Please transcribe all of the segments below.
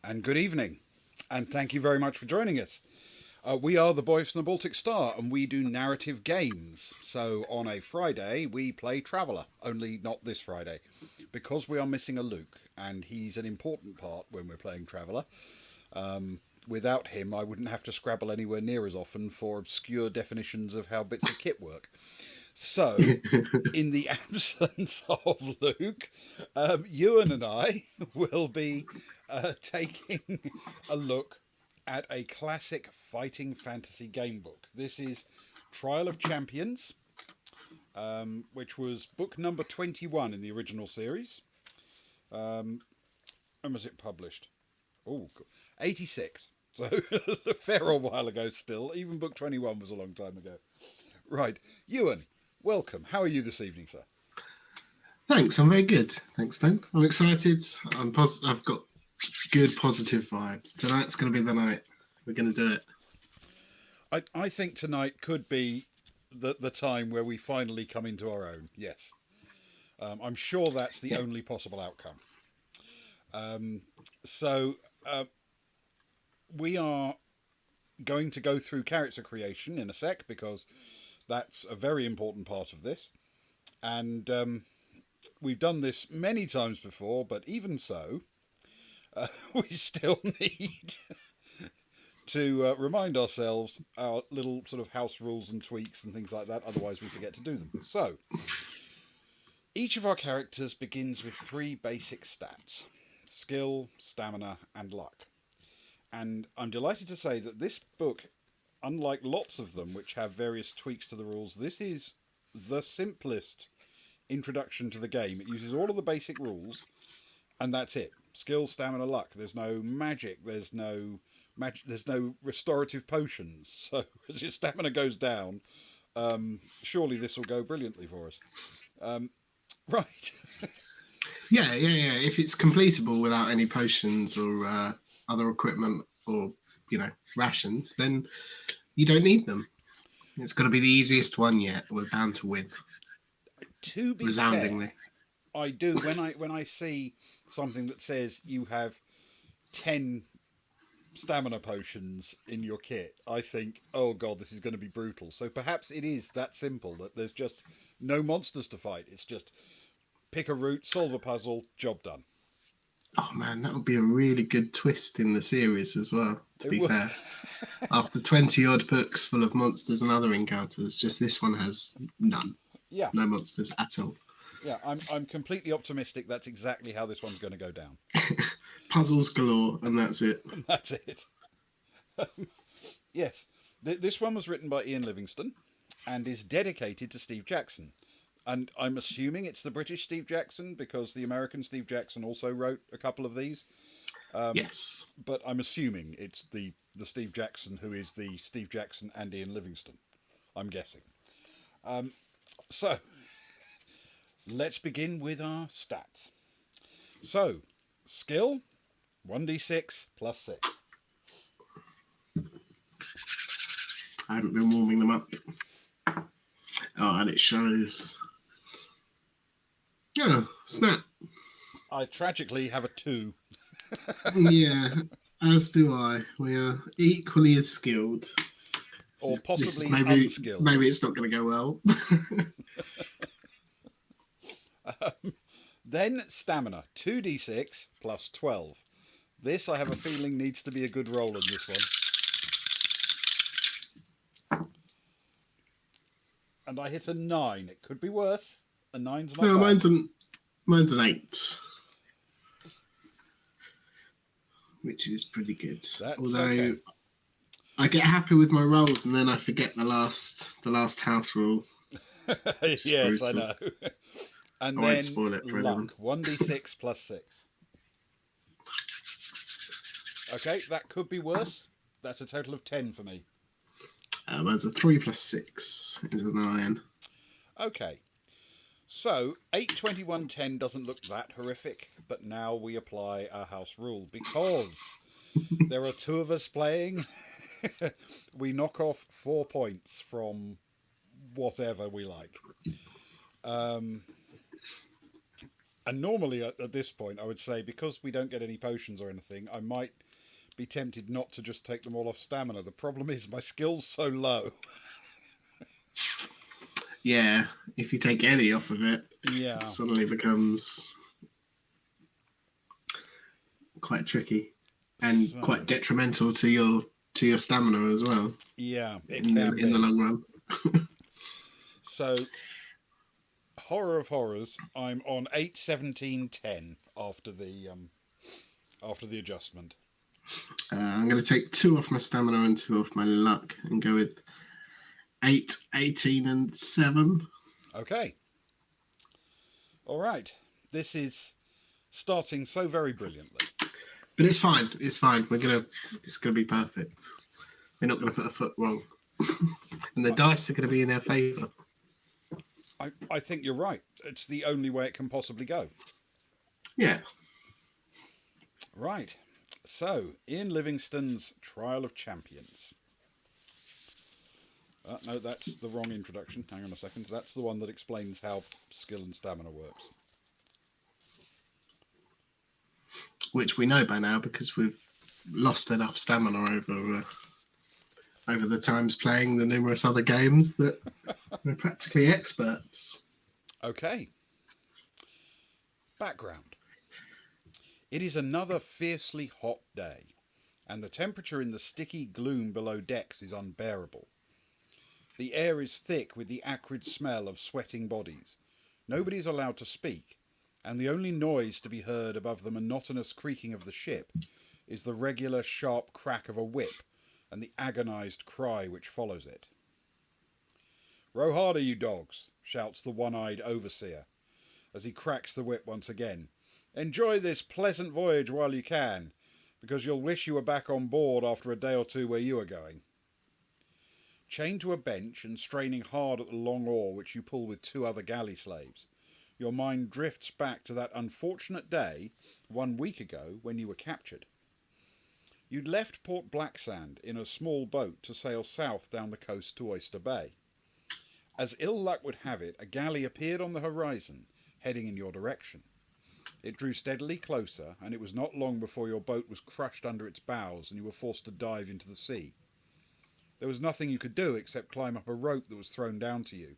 And good evening, and thank you very much for joining us. We are the boys from the Baltic Star, and we do narrative games. So on a Friday, we play Traveller, only not this Friday, because we are missing a Luke, and he's an important part when we're playing Traveller. Without him, I wouldn't have to scrabble anywhere near as often for obscure definitions of how bits of kit work. So, in the absence of Luke, Ewan and I will be taking a look at a classic fighting fantasy game book. This is Trial of Champions, which was book number 21 in the original series. When was it published? Oh, 86. So a fair old while ago still. Even book 21 was a long time ago. Right. Ewan, welcome. How are you this evening, sir? Thanks, I'm very good. Thanks, Ben. I'm excited. I've got good positive vibes. Tonight's going to be the night. We're going to do it. I think tonight could be the time where we finally come into our own. Yes. I'm sure that's the Yeah. only possible outcome. So we are going to go through character creation in a sec because that's a very important part of this. And we've done this many times before, but even so, we still need to remind ourselves our little sort of house rules and tweaks and things like that. Otherwise, we forget to do them. So, each of our characters begins with three basic stats: skill, stamina, and luck. And I'm delighted to say that this book, unlike lots of them which have various tweaks to the rules, this is the simplest introduction to the game. It uses all of the basic rules, and that's it. Skill, stamina, luck. There's no magic. There's no magic. There's no restorative potions. So as your stamina goes down, surely this will go brilliantly for us. Right. Yeah. If it's completable without any potions or other equipment or, rations, then you don't need them. It's got to be the easiest one yet. We're bound to win. To be fair, Resoundingly. I do when I see something that says you have 10 stamina potions in your kit, I think, oh god, this is going to be brutal. So perhaps it is that simple that there's just no monsters to fight. It's just pick a route, solve a puzzle, job done. Oh, man, that would be a really good twist in the series as well, to It be would. fair. After 20 odd books full of monsters and other encounters, just this one has none. Yeah, No monsters at all. yeah. I'm completely optimistic. That's exactly how this one's going to go down. Puzzles galore, and that's it. And that's it. Yes, this one was written by Ian Livingstone and is dedicated to Steve Jackson. And I'm assuming it's the British Steve Jackson because the American Steve Jackson also wrote a couple of these. Yes. But I'm assuming it's the Steve Jackson who is the Steve Jackson and Ian Livingstone. I'm guessing. So let's begin with our stats. So skill 1d6 plus 6. I haven't been warming them up. Oh, and it shows. Oh, snap. I tragically have a 2. Yeah, as do I. We are equally as skilled. Or This is possibly maybe unskilled. maybe it's not going to go well. Then stamina 2d6 plus 12. This, I have a feeling, needs to be a good roll on this one. And I hit a 9. It could be worse. A nine's not No, bad. mine's an 8, which is pretty good. That's Although okay. I get happy with my rolls and then I forget the last house rule, which is Yes, I brutal. know. And I won't then spoil it for anyone. luck 1d6 plus 6. Okay, that could be worse. That's a total of 10 for me. Mine's a 3 plus 6 is a 9. Okay, so 8, 21, 10 doesn't look that horrific, but now we apply our house rule because there are two of us playing. We knock off 4 points from whatever we like. And And normally at this point, I would say because we don't get any potions or anything, I might be tempted not to just take them all off stamina. The problem is my skill's so low. Yeah, if you take any off of it, it Yeah. suddenly becomes quite tricky and So quite detrimental to your stamina as well yeah, it in the can in the be. long run. So horror of horrors, I'm on 8:17:10 after the adjustment. I'm going to take 2 off my stamina and 2 off my luck and go with 8, 18, and 7. Okay. All right. This is starting so very brilliantly. But it's fine. It's fine. It's gonna be perfect. We're not gonna put a foot wrong, and the dice are gonna be in our favour. I think you're right. It's the only way it can possibly go. Yeah. Right. So, Ian Livingstone's Trial of Champions. No, that's the wrong introduction. Hang on a second. That's the one that explains how skill and stamina works. Which we know by now because we've lost enough stamina over the times playing the numerous other games that we're practically experts. Okay. Background. It is another fiercely hot day, and the temperature in the sticky gloom below decks is unbearable. The air is thick with the acrid smell of sweating bodies. Nobody is allowed to speak, and the only noise to be heard above the monotonous creaking of the ship is the regular sharp crack of a whip and the agonised cry which follows it. "Row harder, you dogs," shouts the one-eyed overseer, as he cracks the whip once again. "Enjoy this pleasant voyage while you can, because you'll wish you were back on board after a day or two where you are going." Chained to a bench and straining hard at the long oar which you pull with 2 other galley slaves, your mind drifts back to that unfortunate day 1 week ago when you were captured. You'd left Port Blacksand in a small boat to sail south down the coast to Oyster Bay. As ill luck would have it, a galley appeared on the horizon, heading in your direction. It drew steadily closer, and it was not long before your boat was crushed under its bows and you were forced to dive into the sea. There was nothing you could do except climb up a rope that was thrown down to you,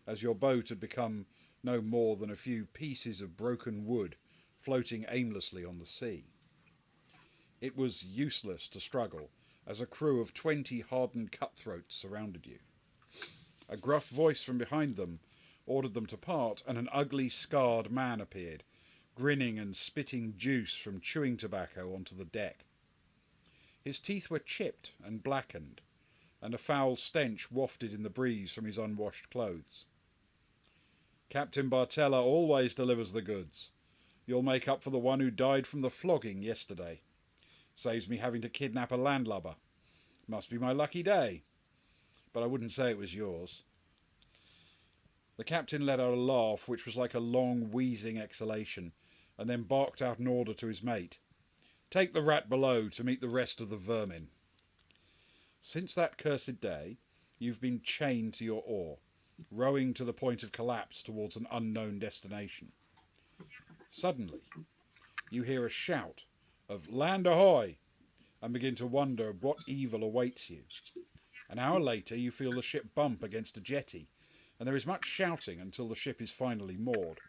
as your boat had become no more than a few pieces of broken wood floating aimlessly on the sea. It was useless to struggle, as a crew of 20 hardened cutthroats surrounded you. A gruff voice from behind them ordered them to part, and an ugly, scarred man appeared, grinning and spitting juice from chewing tobacco onto the deck. His teeth were chipped and blackened, and a foul stench wafted in the breeze from his unwashed clothes. "Captain Bartella always delivers the goods. You'll make up for the one who died from the flogging yesterday. Saves me having to kidnap a landlubber. Must be my lucky day. But I wouldn't say it was yours." The captain let out a laugh which was like a long wheezing exhalation, and then barked out an order to his mate. "Take the rat below to meet the rest of the vermin." Since that cursed day, you've been chained to your oar, rowing to the point of collapse towards an unknown destination. Suddenly, you hear a shout of "Land ahoy!" and begin to wonder what evil awaits you. An hour later, you feel the ship bump against a jetty, and there is much shouting until the ship is finally moored.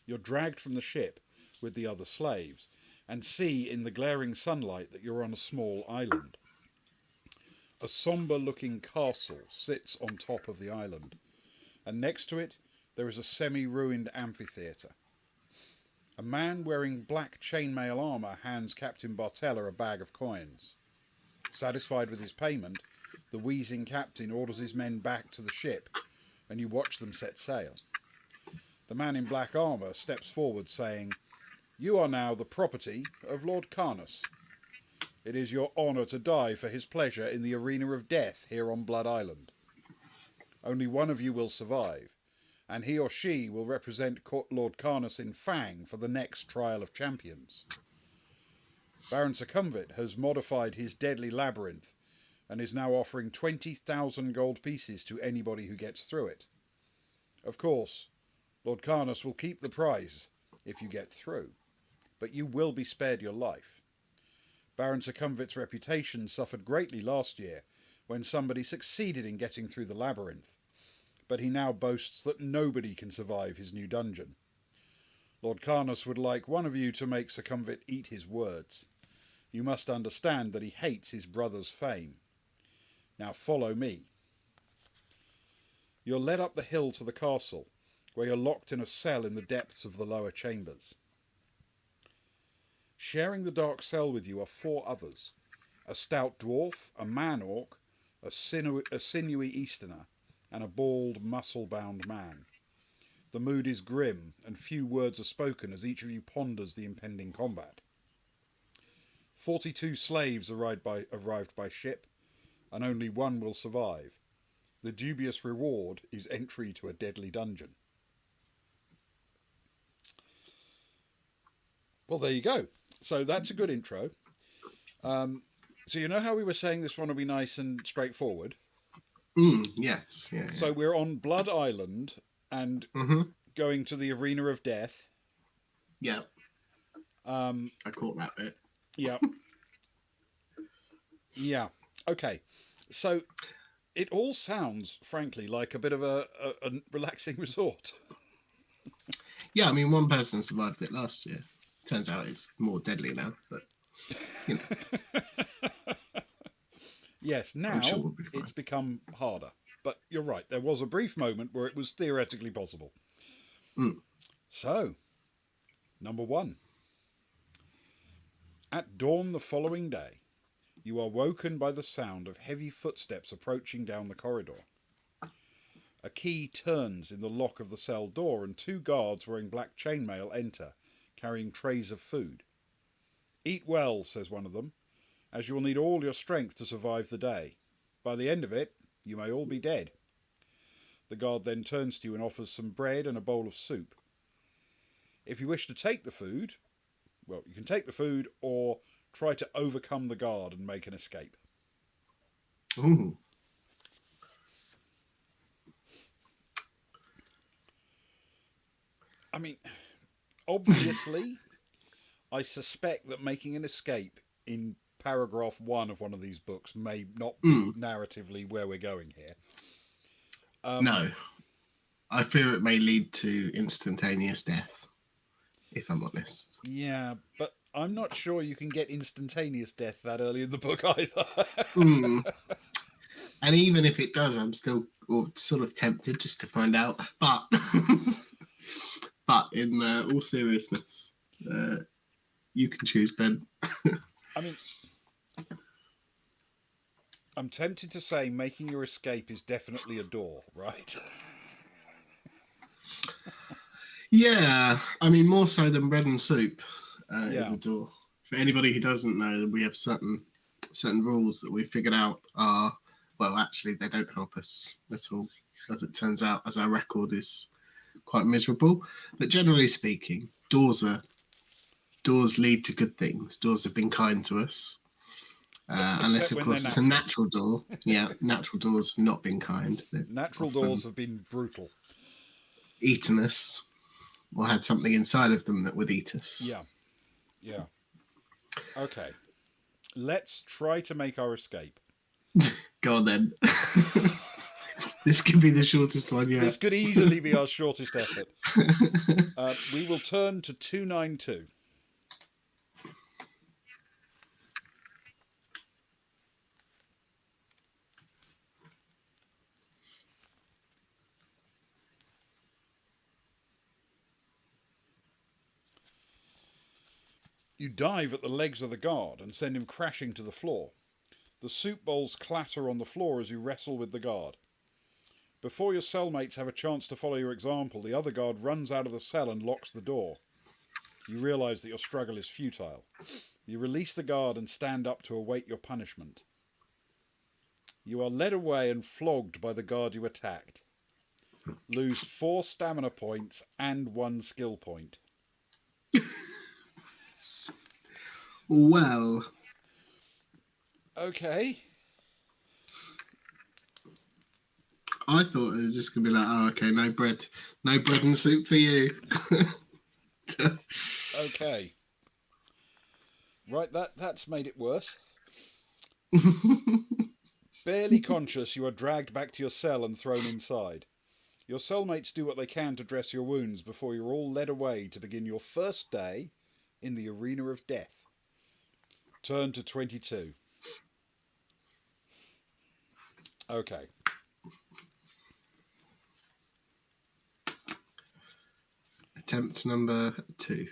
You're dragged from the ship with the other slaves, and see in the glaring sunlight that you're on a small island. A sombre-looking castle sits on top of the island, and next to it there is a semi-ruined amphitheatre. A man wearing black chainmail armour hands Captain Bartella a bag of coins. Satisfied with his payment, the wheezing captain orders his men back to the ship, and you watch them set sail. The man in black armour steps forward saying, "You are now the property of Lord Carnus. It is your honour to die for his pleasure in the arena of death here on Blood Island. Only one of you will survive, and he or she will represent Lord Carnus in Fang for the next Trial of Champions. Baron Succumbit has modified his deadly labyrinth and is now offering 20,000 gold pieces to anybody who gets through it. Of course, Lord Carnus will keep the prize if you get through, but you will be spared your life. Baron Succumvit's reputation suffered greatly last year when somebody succeeded in getting through the labyrinth, but he now boasts that nobody can survive his new dungeon. Lord Carnus would like one of you to make Succumvit eat his words. You must understand that he hates his brother's fame. Now follow me. You're led up the hill to the castle, where you're locked in a cell in the depths of the lower chambers. Sharing the dark cell with you are 4 others: a stout dwarf, a man-orc, a sinewy Easterner, and a bald, muscle-bound man. The mood is grim, and few words are spoken as each of you ponders the impending combat. 42 slaves arrived by ship, and only 1 will survive. The dubious reward is entry to a deadly dungeon. Well, there you go. So that's a good intro. So you know how we were saying this one will be nice and straightforward? Yes. Yeah. So we're on Blood Island and going to the Arena of Death. Yeah. I caught that bit. Yeah. Yeah. Okay. So it all sounds, frankly, like a bit of a relaxing resort. Yeah, I mean, one person survived it last year. Turns out it's more deadly now, but you know. Yes, now sure we'll it's become harder. But you're right, there was a brief moment where it was theoretically possible. So, number 1. At dawn the following day, you are woken by the sound of heavy footsteps approaching down the corridor. A key turns in the lock of the cell door and 2 guards wearing black chainmail enter, carrying trays of food. Eat well, says one of them, as you will need all your strength to survive the day. By the end of it, you may all be dead. The guard then turns to you and offers some bread and a bowl of soup. If you wish to take the food, well, you can take the food or try to overcome the guard and make an escape. Ooh. I mean, obviously, I suspect that making an escape in paragraph 1 of one of these books may not be narratively where we're going here. No. I fear it may lead to instantaneous death, if I'm honest. Yeah, but I'm not sure you can get instantaneous death that early in the book either. And even if it does, I'm still sort of tempted just to find out. But in all seriousness, you can choose, Ben. I mean, I'm tempted to say making your escape is definitely a door, right? Yeah, I mean, more so than bread and soup is Yeah. a door. For anybody who doesn't know, we have certain rules that we've figured out are, well, actually, they don't help us at all, as it turns out, as our record is quite miserable. But generally speaking, doors lead to good things. Doors have been kind to us. Unless, of course, it's a natural door. Yeah, natural doors have not been kind. Natural doors have been brutal. Eaten us, or had something inside of them that would eat us. Yeah. Okay. Let's try to make our escape. Go on then. This could be the shortest one yet. This could easily be our shortest effort. We will turn to 292. You dive at the legs of the guard and send him crashing to the floor. The soup bowls clatter on the floor as you wrestle with the guard. Before your cellmates have a chance to follow your example, the other guard runs out of the cell and locks the door. You realise that your struggle is futile. You release the guard and stand up to await your punishment. You are led away and flogged by the guard you attacked. Lose 4 stamina points and 1 skill point. Well. Okay. I thought it was just going to be like, oh, okay, no bread and soup for you. Okay. Right, that's made it worse. Barely conscious, you are dragged back to your cell and thrown inside. Your cellmates do what they can to dress your wounds before you're all led away to begin your first day in the arena of death. Turn to 22. Okay. Attempt number 2.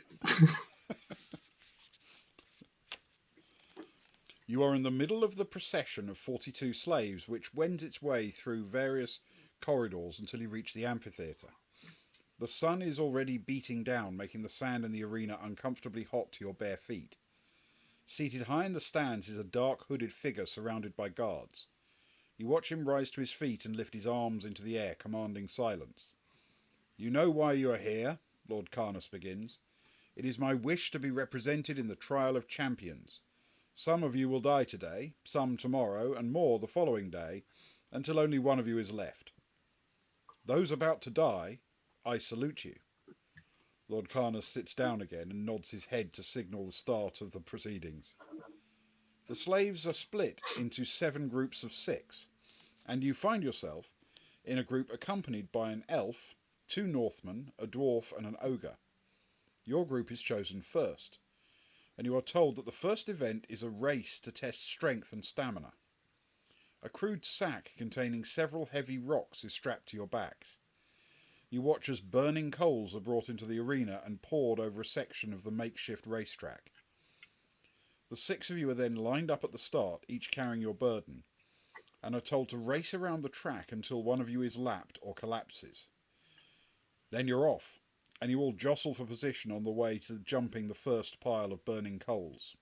You are in the middle of the procession of 42 slaves which wends its way through various corridors until you reach the amphitheatre. The sun is already beating down, making the sand in the arena uncomfortably hot to your bare feet. Seated high in the stands is a dark hooded figure surrounded by guards. You watch him rise to his feet and lift his arms into the air, commanding silence. You know why you are here, Lord Carnus begins. It is my wish to be represented in the trial of champions. Some of you will die today, some tomorrow, and more the following day, until only one of you is left. Those about to die, I salute you. Lord Carnus sits down again and nods his head to signal the start of the proceedings. The slaves are split into 7 groups of 6, and you find yourself in a group accompanied by an elf, 2 Northmen, a dwarf, and an ogre. Your group is chosen first, and you are told that the first event is a race to test strength and stamina. A crude sack containing several heavy rocks is strapped to your backs. You watch as burning coals are brought into the arena and poured over a section of the makeshift racetrack. The 6 of you are then lined up at the start, each carrying your burden, and are told to race around the track until one of you is lapped or collapses. Then you're off, and you all jostle for position on the way to jumping the first pile of burning coals.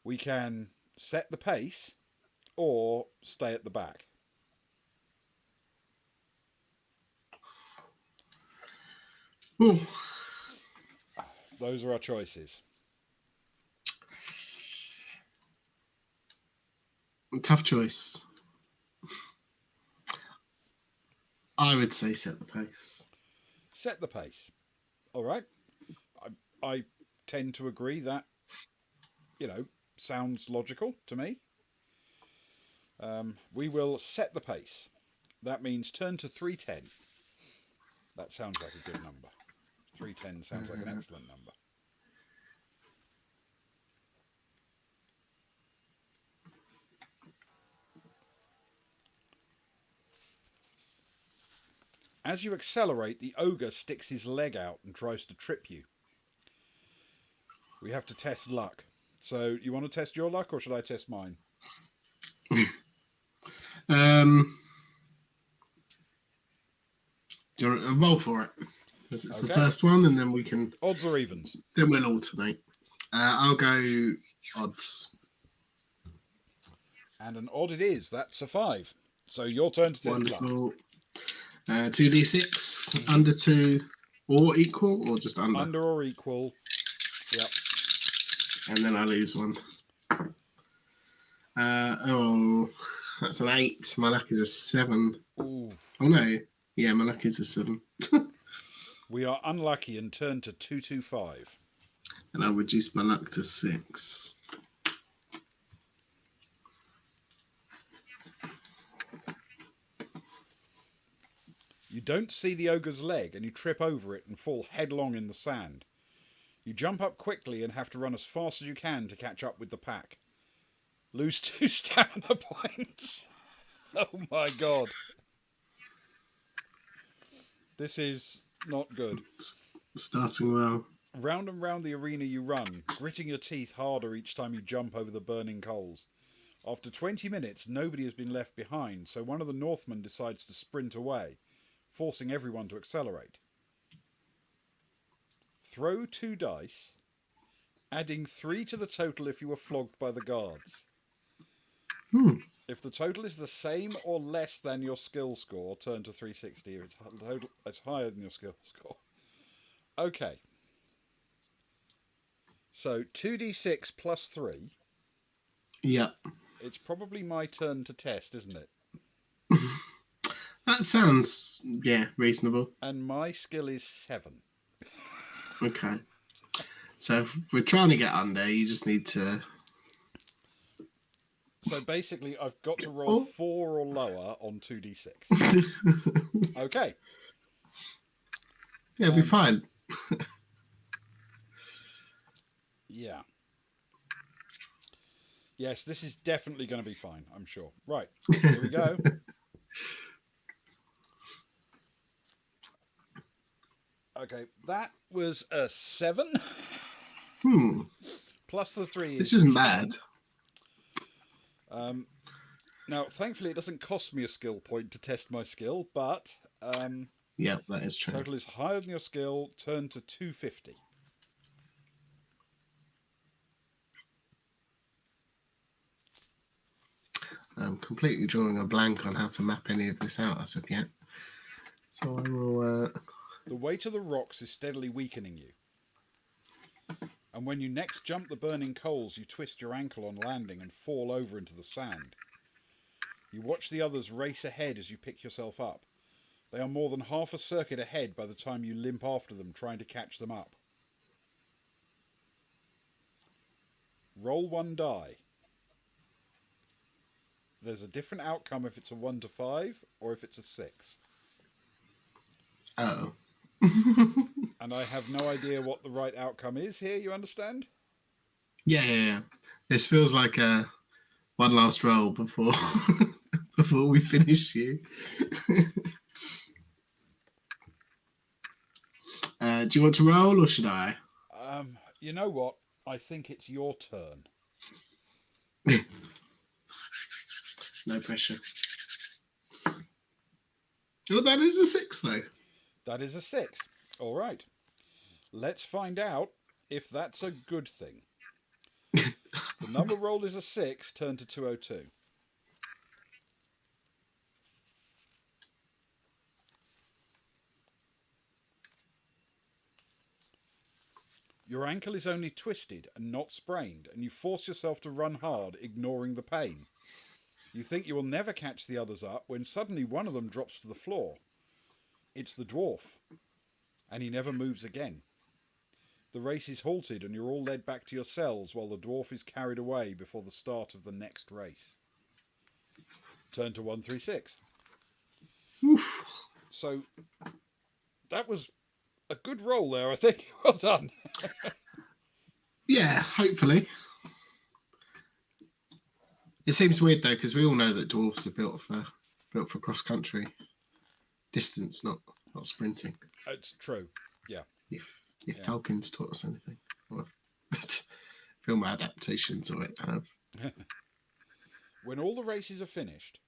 We can set the pace or stay at the back. Ooh, Those are our choices. tough choice. I would say set the pace. Set the pace. All right. I tend to agree that, sounds logical to me. We will set the pace. That means turn to 310. That sounds like a good number. 310 sounds like an excellent number. As you accelerate, the ogre sticks his leg out and tries to trip you. We have to test luck. So, you want to test your luck or should I test mine? Do you want to roll for it? Because it's Okay. the first one, and then we can. Odds or evens? Then we'll alternate. I'll go odds. And an odd it is. That's a 5. So your turn to test Wonderful. luck. 2d6, under 2, or equal, or just under? Under or equal. Yep. And then I lose 1. That's an 8. My luck is a 7. Ooh. Oh no. Yeah, my luck is a 7. We are unlucky and turn to 225. And I'll reduce my luck to 6. You don't see the ogre's leg and you trip over it and fall headlong in the sand. You jump up quickly and have to run as fast as you can to catch up with the pack. Lose 2 stamina points. Oh my god. This is not good. Starting well. Round and round the arena you run, gritting your teeth harder each time you jump over the burning coals. After 20 minutes, nobody has been left behind, so one of the Northmen decides to sprint away, forcing everyone to accelerate. Throw 2 dice, adding 3 to the total if you were flogged by the guards. If the total is the same or less than your skill score, turn to 360. If it's higher than your skill score. Okay. So 2d6 plus 3. Yeah. It's probably my turn to test, isn't it? That sounds, reasonable. And my skill is 7. Okay. So if we're trying to get under, you just need to. So basically, I've got to roll Oh. 4 or lower on 2d6. Okay. Yeah, it'll be fine. Yeah. Yes, this is definitely going to be fine, I'm sure. Right, here we go. Okay, that was a 7. Plus the 3 This is isn't 10. bad. Now, thankfully, it doesn't cost me a skill point to test my skill, but Yeah, that is true. total is higher than your skill. Turn to 250. I'm completely drawing a blank on how to map any of this out as of yet. So I will. The weight of the rocks is steadily weakening you. And when you next jump the burning coals, you twist your ankle on landing and fall over into the sand. You watch the others race ahead as you pick yourself up. They are more than half a circuit ahead by the time you limp after them, trying to catch them up. Roll 1 die. There's a different outcome if it's a 1 to 5 or if it's a 6. Oh. And I have no idea what the right outcome is here, you understand? Yeah. This feels like a one last roll before before we finish you. Do you want to roll or should I? You know what? I think it's your turn. No pressure. Oh, that is a 6 though. That is a 6. All right. Let's find out if that's a good thing. The number rolled is a 6, turn to 202. Your ankle is only twisted and not sprained, and you force yourself to run hard, ignoring the pain. You think you will never catch the others up when suddenly one of them drops to the floor. It's the dwarf, and he never moves again. The race is halted and you're all led back to your cells while the dwarf is carried away before the start of the next race. Turn to 136. Oof. So that was a good roll there, I think. Well done. Yeah, hopefully. It seems weird though because we all know that dwarves are built for cross country distance, not sprinting. It's true. Yeah. If Tolkien's taught us anything, or film adaptations of it have. When all the races are finished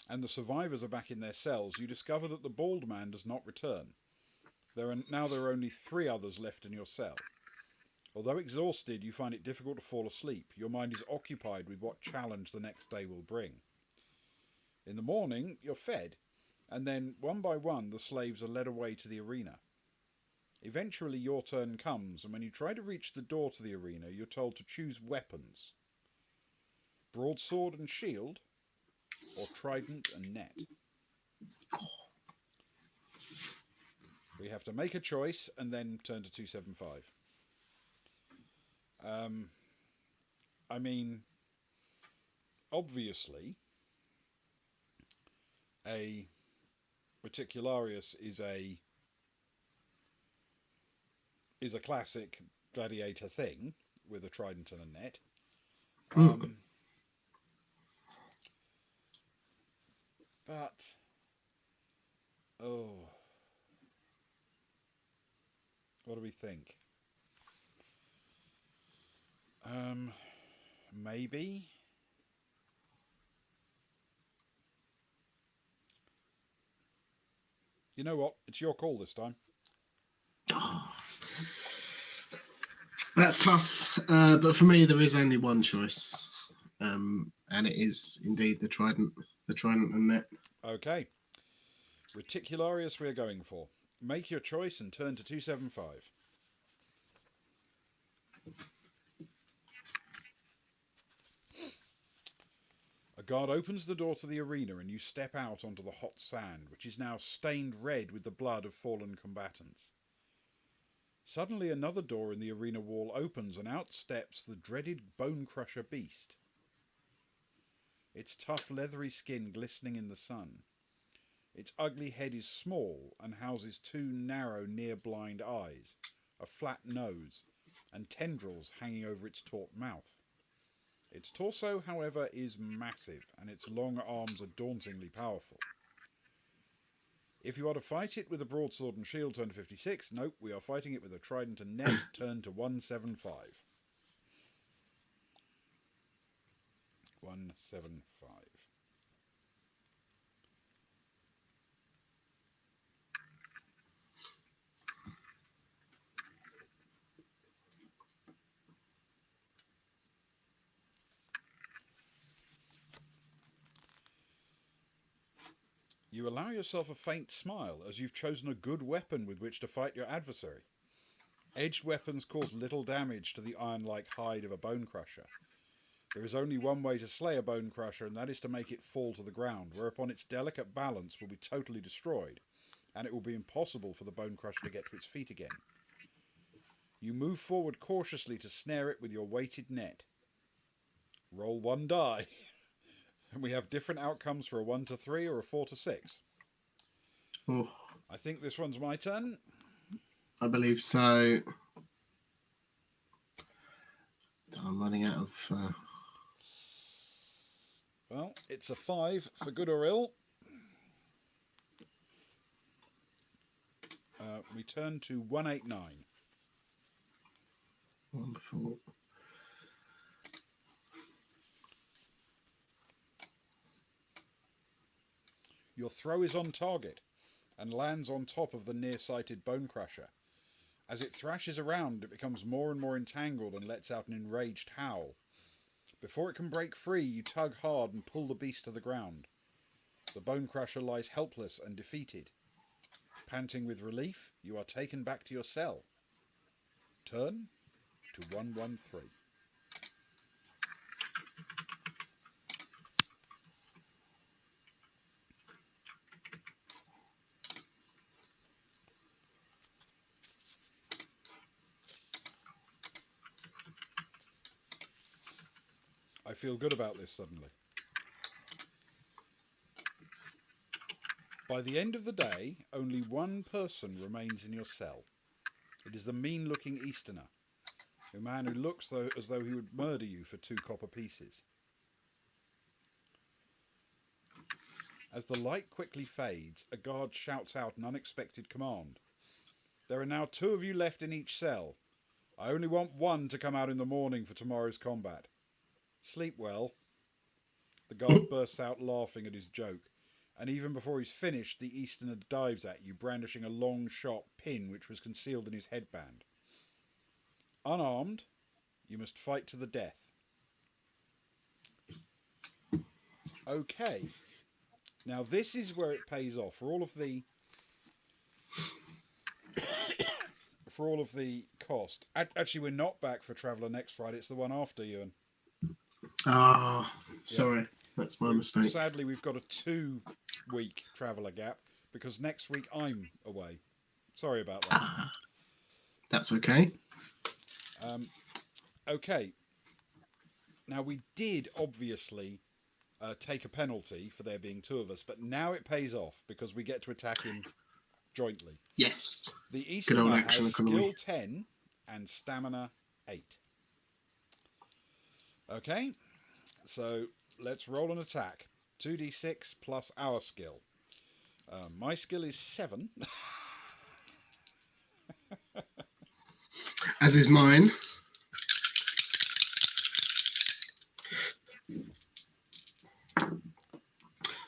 and the survivors are back in their cells, you discover that the bald man does not return. There are only 3 others left in your cell. Although exhausted, you find it difficult to fall asleep. Your mind is occupied with what challenge the next day will bring. In the morning, you're fed, and then, one by one, the slaves are led away to the arena. Eventually, your turn comes, and when you try to reach the door to the arena, you're told to choose weapons: broadsword and shield, or trident and net. We have to make a choice and then turn to 275. I mean, obviously, a Reticularius is a classic gladiator thing with a trident and a net. But what do we think? Maybe. You know what? It's your call this time. That's tough, but for me there is only one choice, and it is indeed the trident and net. Okay. Reticularius we are going for. Make your choice and turn to 275. A guard opens the door to the arena and you step out onto the hot sand, which is now stained red with the blood of fallen combatants. Suddenly, another door in the arena wall opens, and out steps the dreaded Bone Crusher beast. Its tough, leathery skin glistening in the sun. Its ugly head is small and houses two narrow, near-blind eyes, a flat nose, and tendrils hanging over its taut mouth. Its torso, however, is massive, and its long arms are dauntingly powerful. If you are to fight it with a broadsword and shield, turn to 56. Nope, we are fighting it with a trident and net, turn to 175. 175. You allow yourself a faint smile as you've chosen a good weapon with which to fight your adversary. Edged weapons cause little damage to the iron-like hide of a bone crusher. There is only one way to slay a bone crusher, and that is to make it fall to the ground, whereupon its delicate balance will be totally destroyed, and it will be impossible for the bone crusher to get to its feet again. You move forward cautiously to snare it with your weighted net. Roll one die. And we have different outcomes for a 1 to 3 or a 4 to 6. Oh, I think this one's my turn. I believe so. I'm running out of. Well, it's a 5 for good or ill. We turn to 189. Wonderful. Your throw is on target and lands on top of the near-sighted bone crusher. As it thrashes around, it becomes more and more entangled and lets out an enraged howl. Before it can break free, you tug hard and pull the beast to the ground. The bone crusher lies helpless and defeated. Panting with relief, you are taken back to your cell. Turn to 113. I feel good about this suddenly. By the end of the day, only one person remains in your cell. It is the mean-looking Easterner, a man who looks as though he would murder you for 2 copper pieces. As the light quickly fades, a guard shouts out an unexpected command. There are now 2 of you left in each cell. I only want one to come out in the morning for tomorrow's combat. Sleep well. The guard bursts out laughing at his joke, and even before he's finished, the Easterner dives at you, brandishing a long, sharp pin which was concealed in his headband. Unarmed, you must fight to the death. Okay. Now this is where it pays off. For all of the cost. Actually, we're not back for Traveller next Friday. It's the one after, Ewan. Ah, sorry. That's my mistake. Sadly, we've got a 2-week Traveller gap because next week I'm away. Sorry about that. That's okay. Okay. Now, we did obviously take a penalty for there being 2 of us, but now it pays off because we get to attack him jointly. Yes. The Easterner Good old action has economy. skill 10 and stamina 8. Okay, so let's roll an attack. 2d6 plus our skill. My skill is 7. As is mine.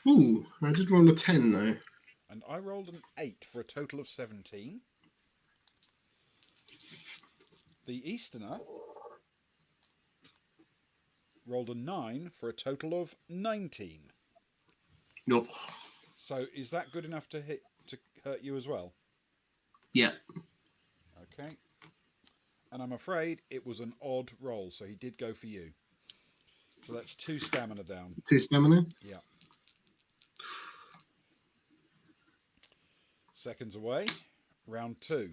Ooh, I did roll a 10 though. And I rolled an 8 for a total of 17. The Easterner rolled a 9 for a total of 19. Nope. So is that good enough to hurt you as well? Yeah. Okay. And I'm afraid it was an odd roll, so he did go for you. So that's 2 stamina down. 2 stamina? Yeah. Seconds away. Round 2.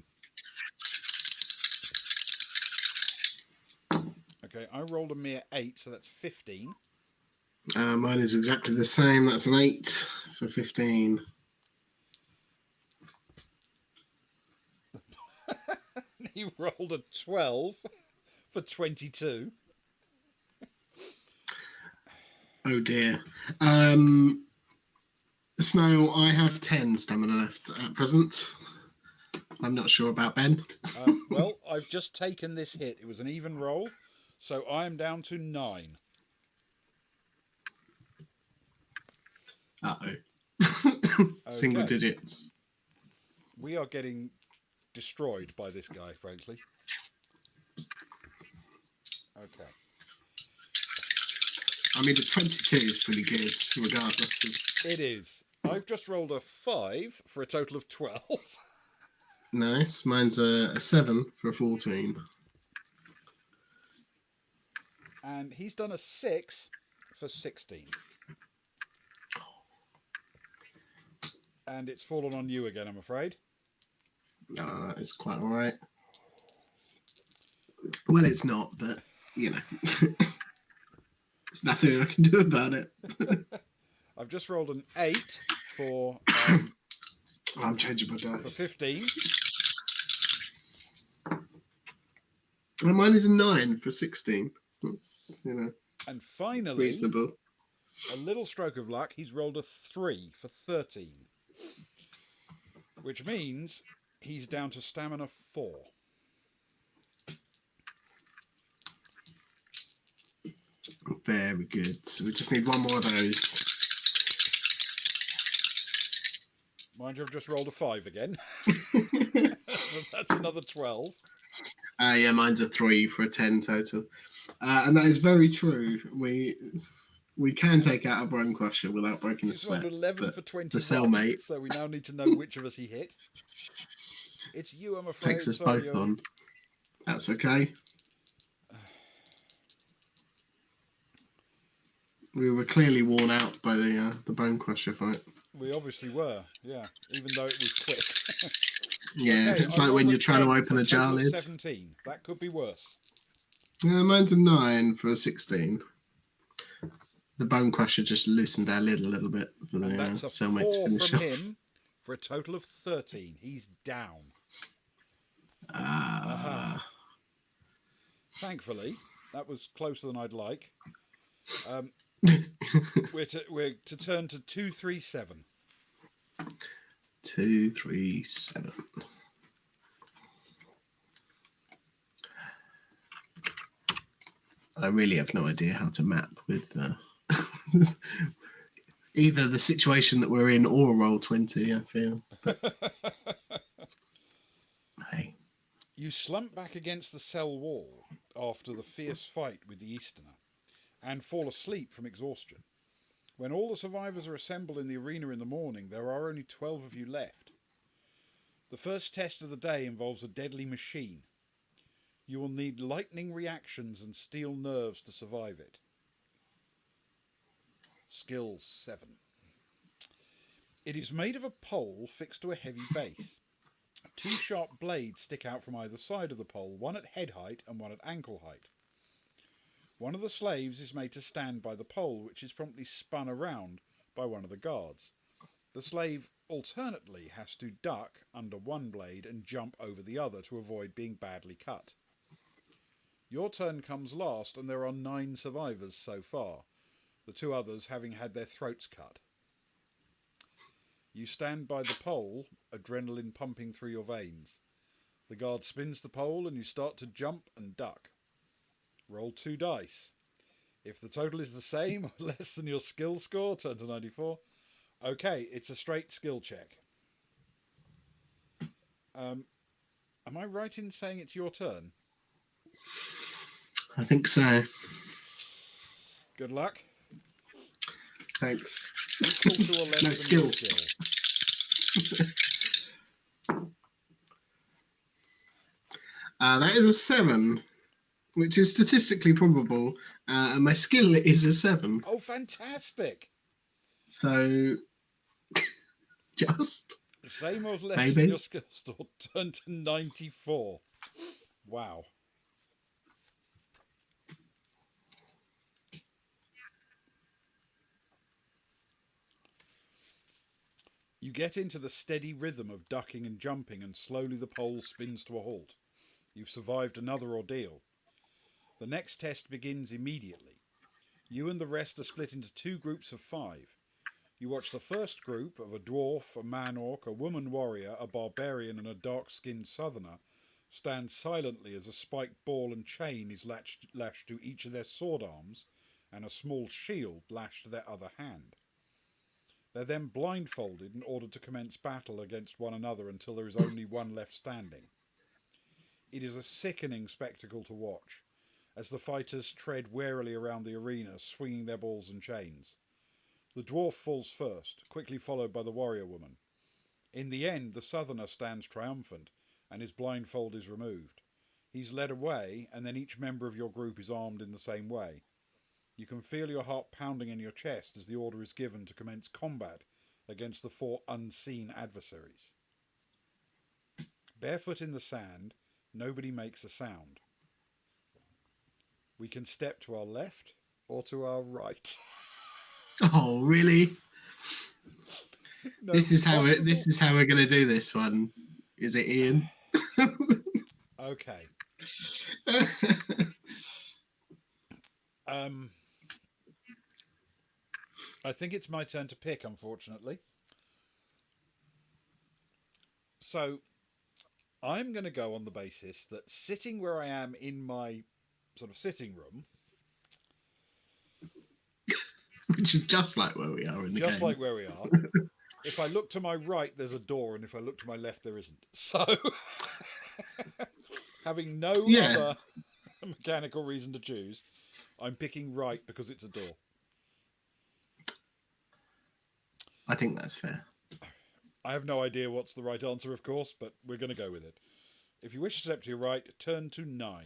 Okay, I rolled a mere 8, so that's 15. Mine is exactly the same. That's an 8 for 15. He rolled a 12 for 22. Oh dear. Snow, I have 10 stamina left at present. I'm not sure about Ben. Well, I've just taken this hit. It was an even roll, so I am down to 9. Uh-oh. Single Okay, digits. we are getting destroyed by this guy, frankly. Okay. I mean, the 22 is pretty good, regardless of... It is. I've just rolled a 5 for a total of 12. Nice. Mine's a 7 for a 14. And he's done a 6 for 16. And it's fallen on you again, I'm afraid. It's quite all right. Well, it's not, but, you know. There's nothing I can do about it. I've just rolled an 8 for I'm changing my dice. for 15. And mine is a 9 for 16. That's, And finally, reasonable. a little stroke of luck, he's rolled a 3 for 13. Which means he's down to stamina 4. Very good. So we just need one more of those. Mind you, I've just rolled a 5 again. So that's another 12. Yeah, mine's a 3 for a 10 total. And that is very true. We can take out a Bone Crusher without breaking a He's rolled sweat. 11 but for the 21. cellmate So we now need to know which of us he hit. It's you, I'm afraid. takes us Sorry, both Ewan. on. That's okay. We were clearly worn out by the Bone Crusher fight. We obviously were, yeah, even though it was quick. Yeah, Okay, it's I like when rolled you're trying to 10 open for a jar total of lid. 17. That could be worse. Yeah, mine's a 9 for a 16. The Bone Crusher just loosened our lid a little bit for the And that's a cellmate to 4 finish from off. him for a total of 13. He's down. Aha. Thankfully, that was closer than I'd like. We're to turn to 237. 237. I really have no idea how to map with either the situation that we're in or roll 20. I feel. Hey. You slump back against the cell wall after the fierce fight with the Easterner and fall asleep from exhaustion. When all the survivors are assembled in the arena in the morning, there are only 12 of you left. The first test of the day involves a deadly machine. You will need lightning reactions and steel nerves to survive it. Skill 7. It is made of a pole fixed to a heavy base. 2 sharp blades stick out from either side of the pole, one at head height and one at ankle height. One of the slaves is made to stand by the pole, which is promptly spun around by one of the guards. The slave alternately has to duck under one blade and jump over the other to avoid being badly cut. Your turn comes last, and there are 9 survivors so far, the 2 others having had their throats cut. You stand by the pole, adrenaline pumping through your veins. The guard spins the pole and you start to jump and duck. Roll 2 dice. If the total is the same or less than your skill score, turn to 94. Okay, it's a straight skill check. Am I right in saying it's your turn? I think so. Good luck. Thanks. Equal to or less No than skill. your skill. That is a 7, which is statistically probable, and my skill is a 7. Oh, fantastic! So, just Same or less maybe. than your skill score. Turn to 94. Wow. You get into the steady rhythm of ducking and jumping, and slowly the pole spins to a halt. You've survived another ordeal. The next test begins immediately. You and the rest are split into two groups of 5. You watch the first group of a dwarf, a man orc, a woman warrior, a barbarian, and a dark skinned southerner stand silently as a spiked ball and chain is lashed to each of their sword arms and a small shield lashed to their other hand. They're then blindfolded and ordered to commence battle against one another until there is only one left standing. It is a sickening spectacle to watch, as the fighters tread warily around the arena, swinging their balls and chains. The dwarf falls first, quickly followed by the warrior woman. In the end, the southerner stands triumphant, and his blindfold is removed. He's led away, and then each member of your group is armed in the same way. You can feel your heart pounding in your chest as the order is given to commence combat against the 4 unseen adversaries. Barefoot in the sand, nobody makes a sound. We can step to our left or to our right. Oh, really? No, This is how possible. this is how we're gonna do this one. Is it, Ian? Okay. I think it's my turn to pick, unfortunately. So I'm going to go on the basis that sitting where I am in my sort of sitting room, Which is just like where we are in the just game. like where we are, if I look to my right, there's a door, and if I look to my left, there isn't. So, having no other mechanical reason to choose, I'm picking right because it's a door. I think that's fair. I have no idea what's the right answer, of course, but we're going to go with it. If you wish to step to your right, turn to 9.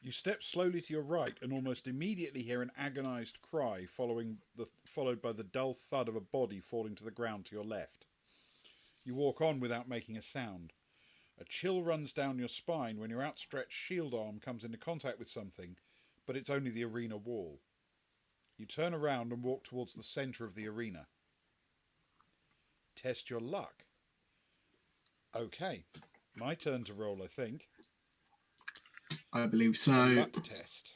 You step slowly to your right and almost immediately hear an agonised cry followed by the dull thud of a body falling to the ground to your left. You walk on without making a sound. A chill runs down your spine when your outstretched shield arm comes into contact with something, but it's only the arena wall. You turn around and walk towards the centre of the arena. Test your luck. Okay, my turn to roll, I think. I believe A so. luck test.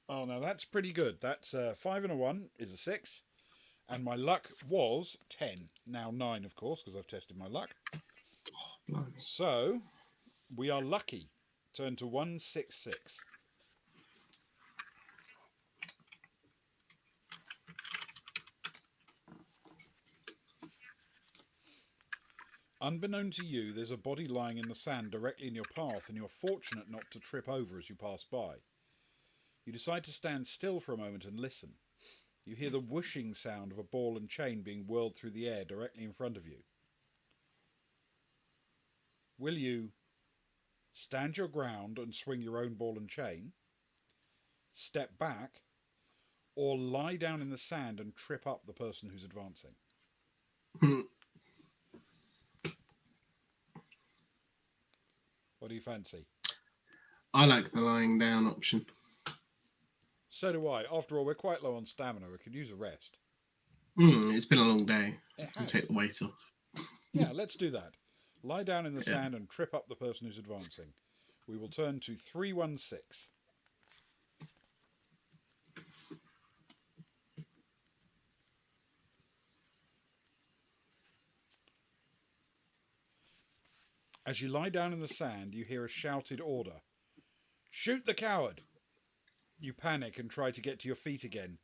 Oh, now that's pretty good. That's 5 and a 1 is a 6. And my luck was 10. Now 9, of course, because I've tested my luck. Blimey. So, we are lucky. Turn to 166. Unbeknown to you, there's a body lying in the sand directly in your path, and you're fortunate not to trip over as you pass by. You decide to stand still for a moment and listen. You hear the whooshing sound of a ball and chain being whirled through the air directly in front of you. Will you stand your ground and swing your own ball and chain, step back, or lie down in the sand and trip up the person who's advancing? What do you fancy? I like the lying down option. So do I. After all, we're quite low on stamina. We could use a rest. It's been a long day. It I'll has. take the weight off. Yeah, let's do that. Lie down in the Yeah. sand and trip up the person who's advancing. We will turn to 316. As you lie down in the sand, you hear a shouted order. Shoot the coward! You panic and try to get to your feet again,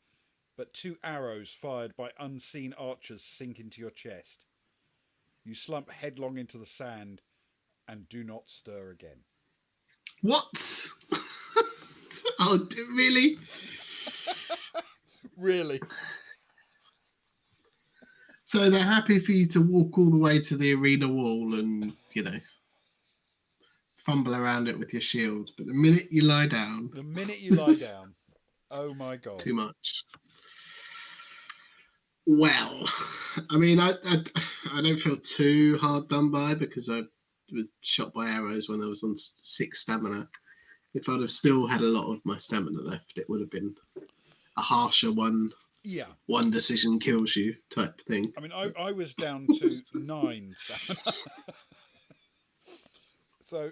but 2 arrows fired by unseen archers sink into your chest. You slump headlong into the sand and do not stir again. What? Oh, really? Really? So they're happy for you to walk all the way to the arena wall and, fumble around it with your shield. But the minute you lie down... The minute you lie down, oh my God. Too much. Well, I mean, I don't feel too hard done by because I was shot by arrows when I was on 6 stamina. If I'd have still had a lot of my stamina left, it would have been a harsher Yeah. one decision kills you type thing. I mean, I was down to 9 stamina. So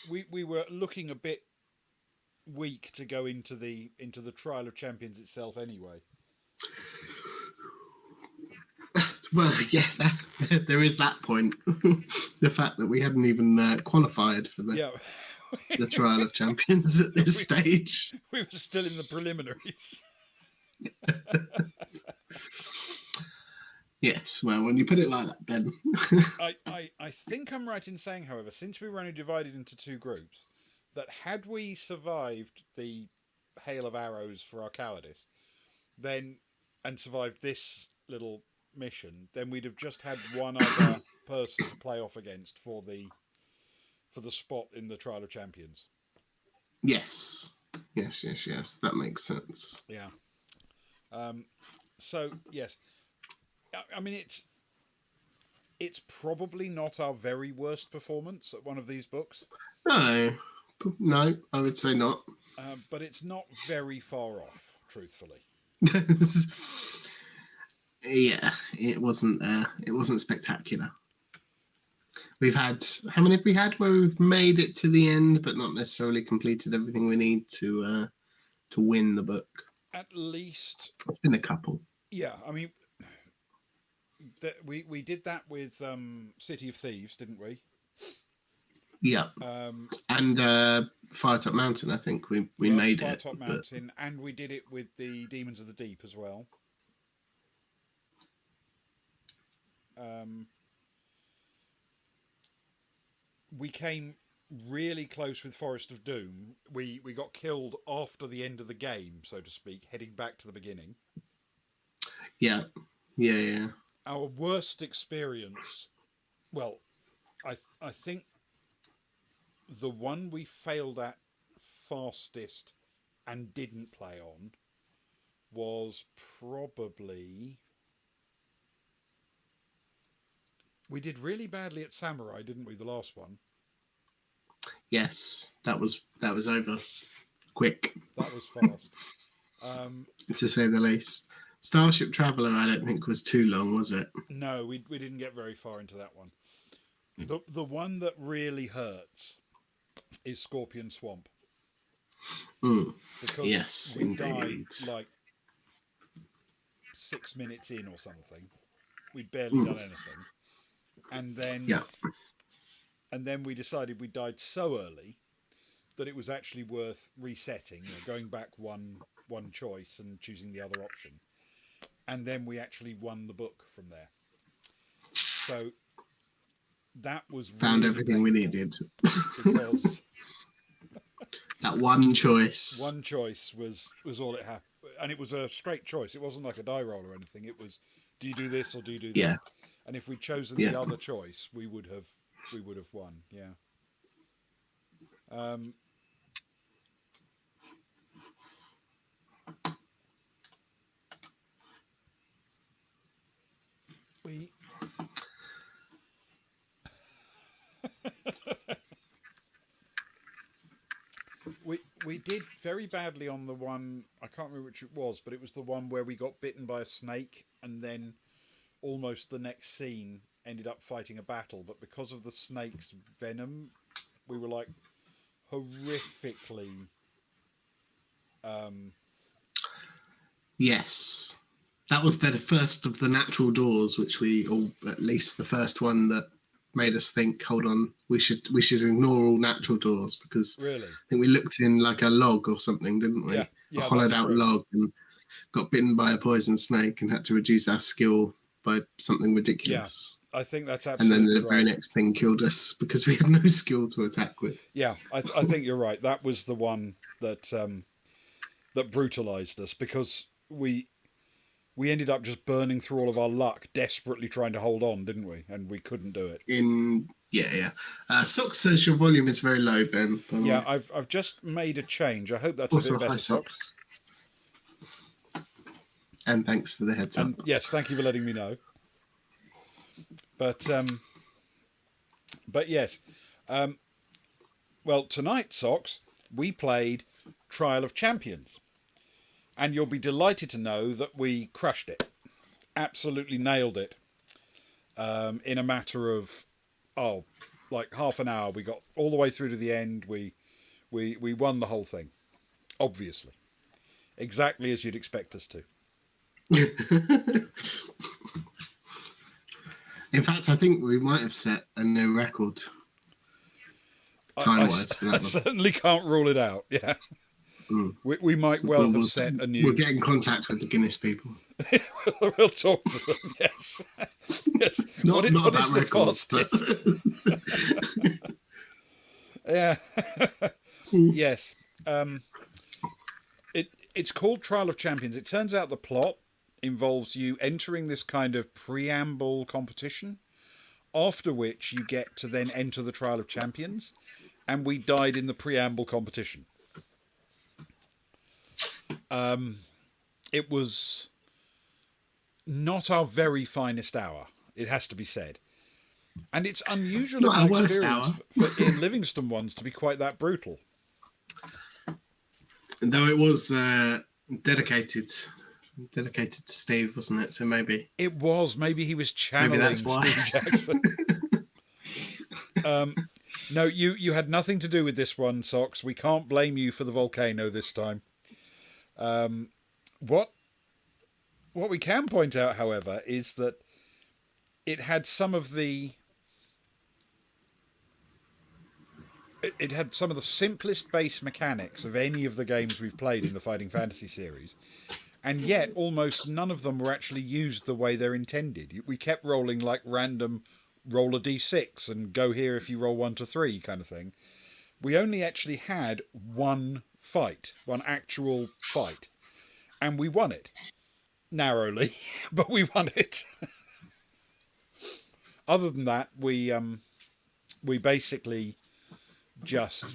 we were looking a bit weak to go into the Trial of Champions itself anyway. Well, yeah, there is that point. The fact that we hadn't even qualified for Yeah. the Trial of Champions at this we, stage. we were still in the preliminaries. Yes, well, when you put it like that, Ben. I think I'm right in saying, however, since we were only divided into 2 groups, that had we survived the hail of arrows for our cowardice, then and survived this little mission, then we'd have just had one other person to play off against for the spot in the Trial of Champions. Yes. Yes. That makes sense. Yeah. So yes, I mean it's probably not our very worst performance at one of these books, No, no, I would say not. but it's not very far off, truthfully. Yeah, it wasn't. It wasn't spectacular. We've had how many have we had where we've made it to the end, but not necessarily completed everything we need to win the book. At least, It's been a couple. yeah. I mean, we did that with City of Thieves, didn't we? Yeah, and Firetop Mountain. I think we Yes, made it. Firetop Mountain, and we did it with the Demons of the Deep as well. We came really close with Forest of Doom. We got killed after the end of the game, so to speak, heading back to the beginning. Yeah. Our worst experience, well, I think the one we failed at fastest and didn't play on was probably, we did really badly at Samurai, didn't we? The last one. Yes, that was over quick. That was fast. To say the least. Starship Traveller, I don't think was too long, was it? No, we didn't get very far into that one. The one that really hurts is Scorpion Swamp. Because yes, we indeed. died like 6 minutes in or something. We'd barely done anything. And then we decided we died so early that it was actually worth resetting, going back one choice and choosing the other option. And then we actually won the book from there. So that was found really everything we needed because that one choice. One choice was all it had, and it was a straight choice. It wasn't like a die roll or anything. It was, do you do this or do you do that? Yeah. And if we'd chosen the other choice, we would have won. Yeah. We did very badly on the one, I can't remember which it was, but it was the one where we got bitten by a snake and then almost the next scene ended up fighting a battle, but because of the snake's venom, we were like horrifically yes, that was the first of the natural doors, which or at least the first one that made us think, hold on, we should ignore all natural doors, because really, I think we looked in like a log or something, didn't we? Yeah, a hollowed out log, and got bitten by a poison snake and had to reduce our skill by something ridiculous. Yeah, I think that's absolutely right. And then the very next thing killed us because we had no skill to attack with. Yeah, I think you're right. That was the one that that brutalized us, because we ended up just burning through all of our luck, desperately trying to hold on, didn't we? And we couldn't do it. Yeah. Sock says your volume is very low, Ben. Yeah, I've just made a change. I hope that's also a bit better, Socks. And thanks for the heads up. And yes, thank you for letting me know. But yes. Well, tonight, Socks, we played Trial of Champions. And you'll be delighted to know that we crushed it. Absolutely nailed it. In a matter of, like half an hour. We got all the way through to the end. We won the whole thing. Obviously. Exactly as you'd expect us to. In fact, I think we might have set a new record time-wise for that I one. certainly can't rule it out. Yeah. Mm. We might well have set a new... We'll get in contact with the Guinness people. We'll talk to them, yes. Yes. Not what about is the records, fastest? Yeah. Yes. It's called Trial of Champions. It turns out the plot involves you entering this kind of preamble competition, after which you get to then enter the Trial of Champions, and we died in the preamble competition. It was not our very finest hour, it has to be said. And it's unusual Not in my our worst experience hour. for Ian Livingstone ones to be quite that brutal. Though it was dedicated to Steve, wasn't it? So maybe It was. Maybe he was channeling that's why. Steve Jackson. No, you had nothing to do with this one, Socks. We can't blame you for the volcano this time. What we can point out, however, is that it had some of the... It had some of the simplest base mechanics of any of the games we've played in the Fighting Fantasy series, and yet almost none of them were actually used the way they're intended. We kept rolling like random roll a d6 and go here if you roll 1 to 3 kind of thing. We only actually had one actual fight, and we won it. Narrowly, but we won it. Other than that, we basically just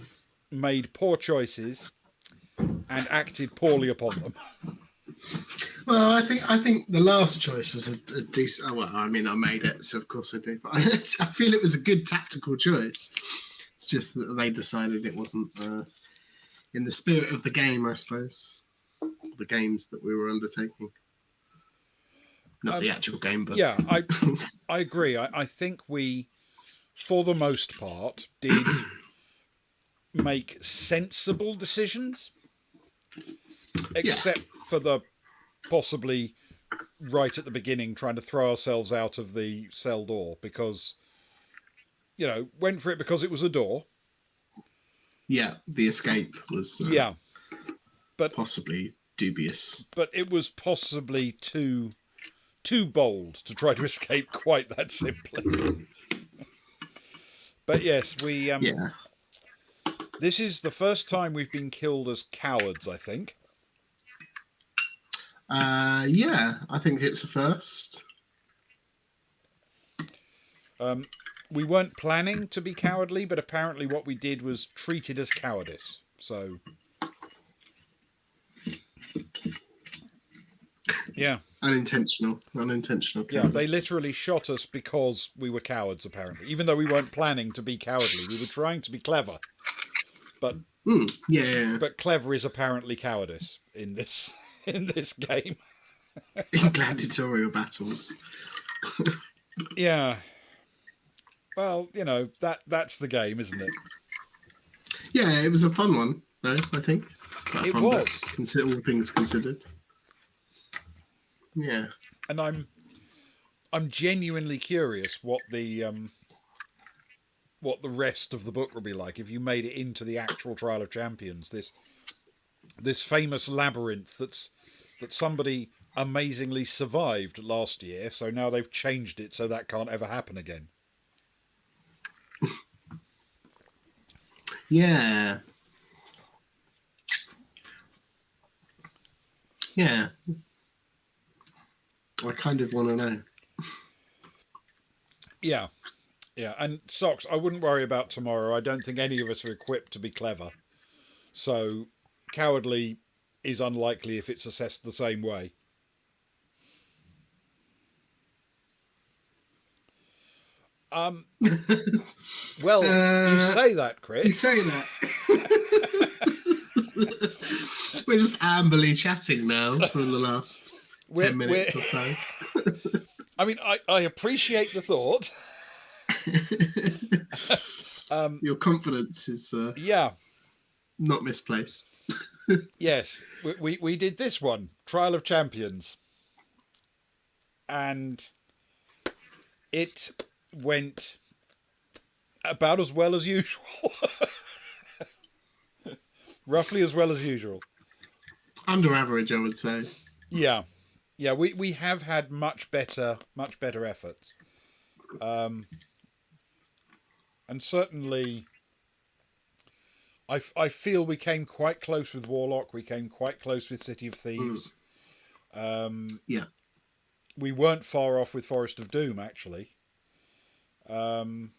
made poor choices and acted poorly upon them. Well, I think the last choice was a decent. Well, I mean, I made it, so of course I do. But I feel it was a good tactical choice. It's just that they decided it wasn't in the spirit of the game, I suppose. The games that we were undertaking, not the actual game, but yeah, I agree. I think we, for the most part, did make sensible decisions, except for the possibly right at the beginning trying to throw ourselves out of the cell door because, went for it because it was a door. Yeah, the escape was but possibly dubious. But it was possibly too bold to try to escape quite that simply. But yes, we this is the first time we've been killed as cowards, I think. Yeah, I think it's a first. We weren't planning to be cowardly, but apparently what we did was treated as cowardice. So, yeah. Unintentional. Yeah, they literally shot us because we were cowards, apparently. Even though we weren't planning to be cowardly, we were trying to be clever. But But clever is apparently cowardice in this game. In gladiatorial battles. Yeah. Well, that's the game, isn't it? Yeah, it was a fun one, though, I think. It was. Consider all things considered. Yeah. And I'm genuinely curious what the rest of the book will be like if you made it into the actual Trial of Champions. This famous labyrinth that somebody amazingly survived last year, so now they've changed it so that can't ever happen again. Yeah. Yeah. I kind of want to know. Yeah. Yeah, and Socks, I wouldn't worry about tomorrow. I don't think any of us are equipped to be clever. So, cowardly is unlikely if it's assessed the same way. Um, well, you uh, say that, you Chris. say that. We're just amberly chatting now for the last we're, 10 we're, minutes or so. I mean, I appreciate the thought. Your confidence is Yeah, not misplaced. yes, we did this one, Trial of Champions, and it went about as well as usual. Roughly as well as usual. Under average, I would say. Yeah, yeah, we have had much better efforts, um, and certainly I feel we came quite close with Warlock. We came quite close with City of Mm, Thieves. Um, yeah. we weren't far off with Forest of Doom, actually. Um,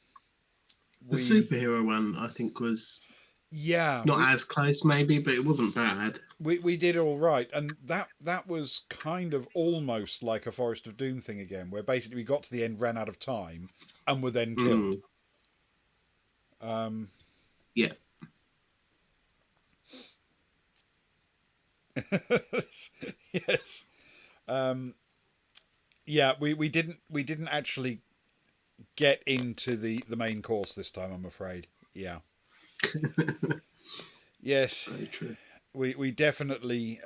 The we superhero one, I think, was yeah not as close, maybe, but it wasn't bad. we did all right, and that was kind of almost like a Forest of Doom thing again, where basically we got to the end, ran out of time, and were then killed. Mm, Um, yeah. yes. Um, yeah, we didn't actually get into the main course this time, I'm afraid. Yeah. Yes, Very true. we definitely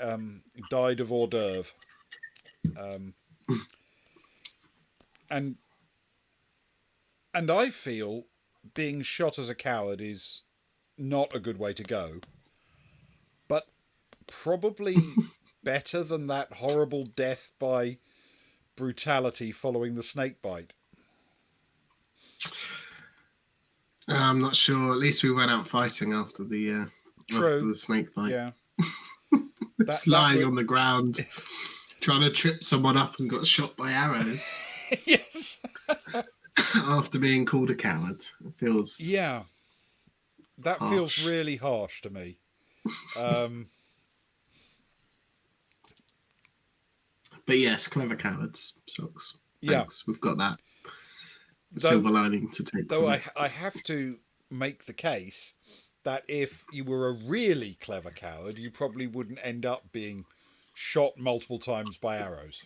died of hors d'oeuvre. Um, and and I feel being shot as a coward is not a good way to go, but probably better than that horrible death by brutality following the snake bite. I'm not sure. At least we went out fighting after True. the snake bite. Yeah. Just That lying would on the ground, trying to trip someone up and got shot by arrows yes. after being called a coward. It feels Yeah. That feels harsh. really harsh to me. Um, But yes, clever cowards. Sucks. yeah. Thanks. We've got that Though silver lining to take though from it. I have to make the case that if you were a really clever coward, you probably wouldn't end up being shot multiple times by arrows.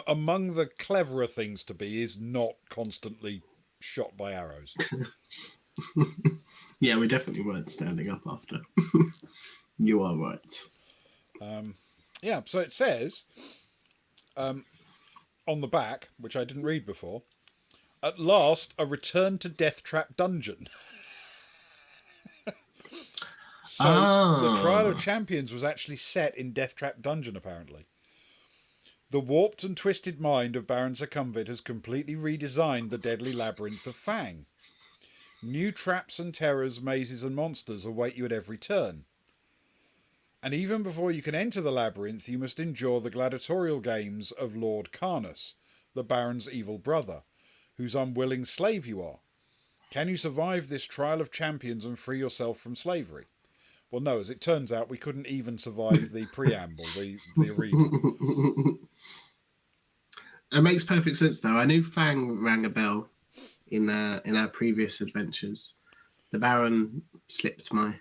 Among the cleverer things to be is not constantly shot by arrows. Yeah, we definitely weren't standing up after. You are right. Um, yeah, so it says um, on the back, which I didn't read before, at last a return to Death Trap Dungeon. So the Trial of Ah, Champions was actually set in Death Trap Dungeon, apparently. The warped and twisted mind of Baron Succumbit has completely redesigned the deadly labyrinth of Fang. New traps and terrors, mazes and monsters await you at every turn. And even before you can enter the labyrinth, you must endure the gladiatorial games of Lord Carnus, the Baron's evil brother, whose unwilling slave you are. Can you survive this trial of champions and free yourself from slavery? Well, no, as it turns out, we couldn't even survive the preamble, the arena. it makes perfect sense though. I knew Fang rang a bell in our previous adventures. The Baron slipped my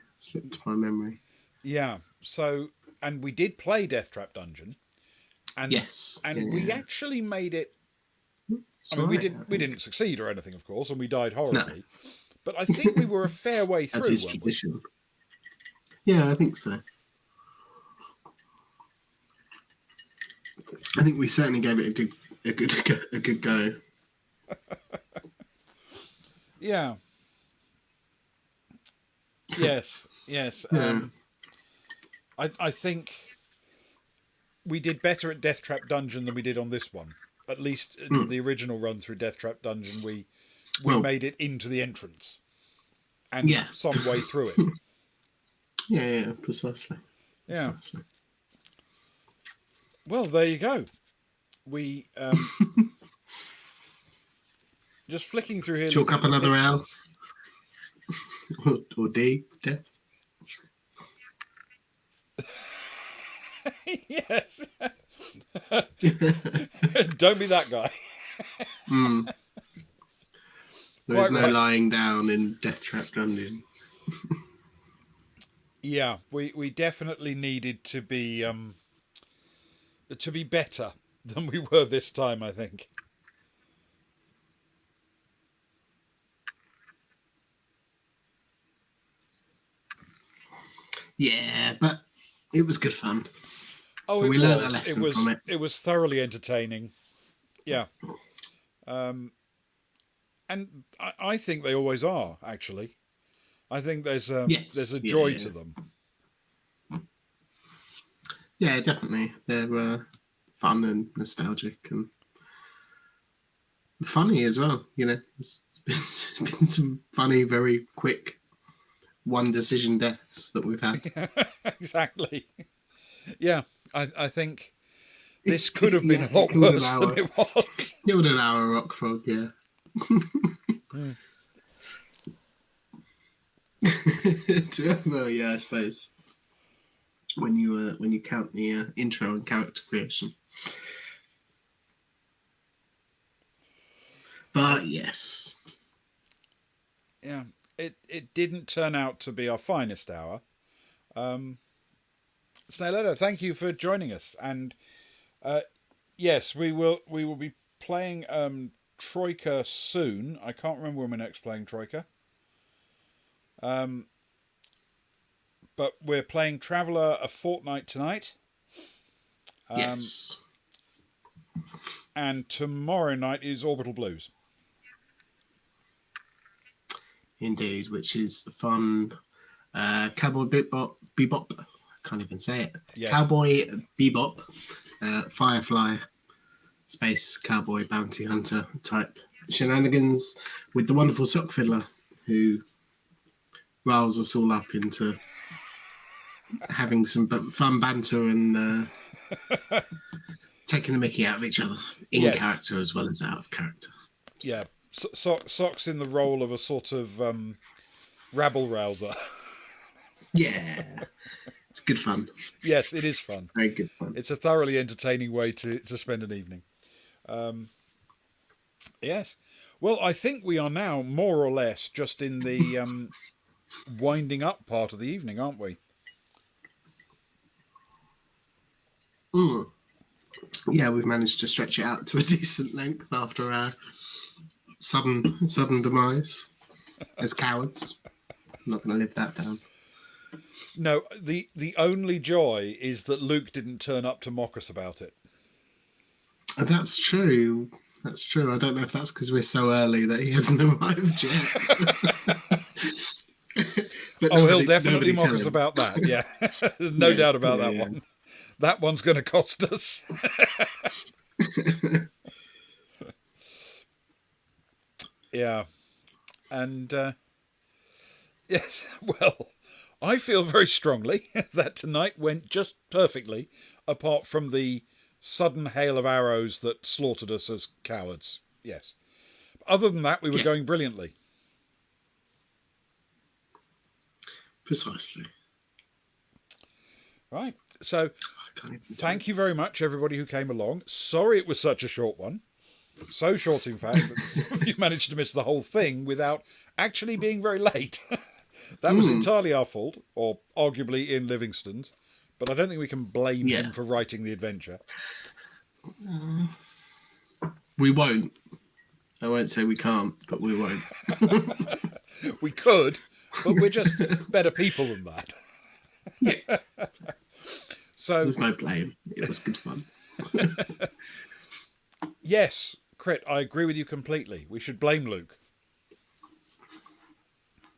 memory. Yeah, so, and we did play Death Trap Dungeon, and Yes, yeah, and we yeah. actually made it. I It's mean, right. I we think didn't succeed or anything, of course, and we died no, horribly. But I think we were a fair way as through, is weren't we? tradition. Yeah, I think so. I think we certainly gave it a good go. Yeah. Yes. Yes. Yeah. I think we did better at Death Trap Dungeon than we did on this one. At least in Mm. the original run through Death Trap Dungeon, we Well, made it into the entrance and yeah. some way through it. Yeah, precisely. Yeah. Precisely. Well, there you go. We just flicking through here, Chalk looking up at the another L pictures. or D, death. Yes. Don't be that guy. Mm. There is Quite no right. lying down in Death Trap Dungeon. Yeah, we definitely needed to be better than we were this time, I think. Yeah, but it was good fun. Oh, And it we learnt a was. It lesson from was. it. It was thoroughly entertaining. Yeah. And I think they always are. Actually, I think there's Yes, a yeah, joy yeah. to them. Yeah, definitely. They're fun and nostalgic and funny as well. You know, there's been some funny, very quick one decision deaths that we've had. Exactly. Yeah, I think this could have been Yeah, a lot worse than it was. killed an hour rock frog. Yeah. Hmm. Well, yeah, I suppose when you count the intro and character creation. But yes, Yeah, it didn't turn out to be our finest hour. Um, Snailetta, thank you for joining us. And uh, yes, we will be playing Troika soon. I can't remember when we're next playing Troika. Um, but we're playing Traveller a fortnight tonight. Um, yes, and tomorrow night is Orbital Blues. indeed, which is fun. Cowboy Bebop. I can't even say it. Yes. Cowboy Bebop, Firefly, space cowboy bounty hunter type shenanigans with the wonderful sock fiddler who riles us all up into having some fun banter and taking the mickey out of each other in Yes. character as well as out of character. So, Yeah. Sock's in the role of a sort of rabble rouser. yeah, it's good fun. Yes, it is fun. Very good fun. It's a thoroughly entertaining way to spend an evening. Um, yes. Well, I think we are now more or less just in the winding up part of the evening, aren't we? Mm. Yeah, we've managed to stretch it out to a decent length after our sudden demise as cowards. I'm not going to live that down. No, the only joy is that Luke didn't turn up to mock us about it. And that's true. That's true. I don't know if that's because we're so early that he hasn't arrived yet. But Oh, he'll definitely nobody mock tell us him. about that. Yeah, there's no Yeah, doubt about that yeah, one. That one's going to cost us. yeah. Yeah, and yes, well, I feel very strongly that tonight went just perfectly, apart from the sudden hail of arrows that slaughtered us as cowards. Yes. Other than that, we were Yeah, going brilliantly. precisely. Right. So, I can't even tell. thank you very much, everybody who came along. Sorry it was such a short one. So short, in fact, that some of you managed to miss the whole thing without actually being very late. That was Mm, entirely our fault, or arguably Ian Livingstone's, but I don't think we can blame yeah, him for writing the adventure. we won't. I won't say we can't, but we won't. We could, but we're just better people than that. Yeah, So, there's no blame. It was good fun. yes, Crit, I agree with you completely. We should blame Luke.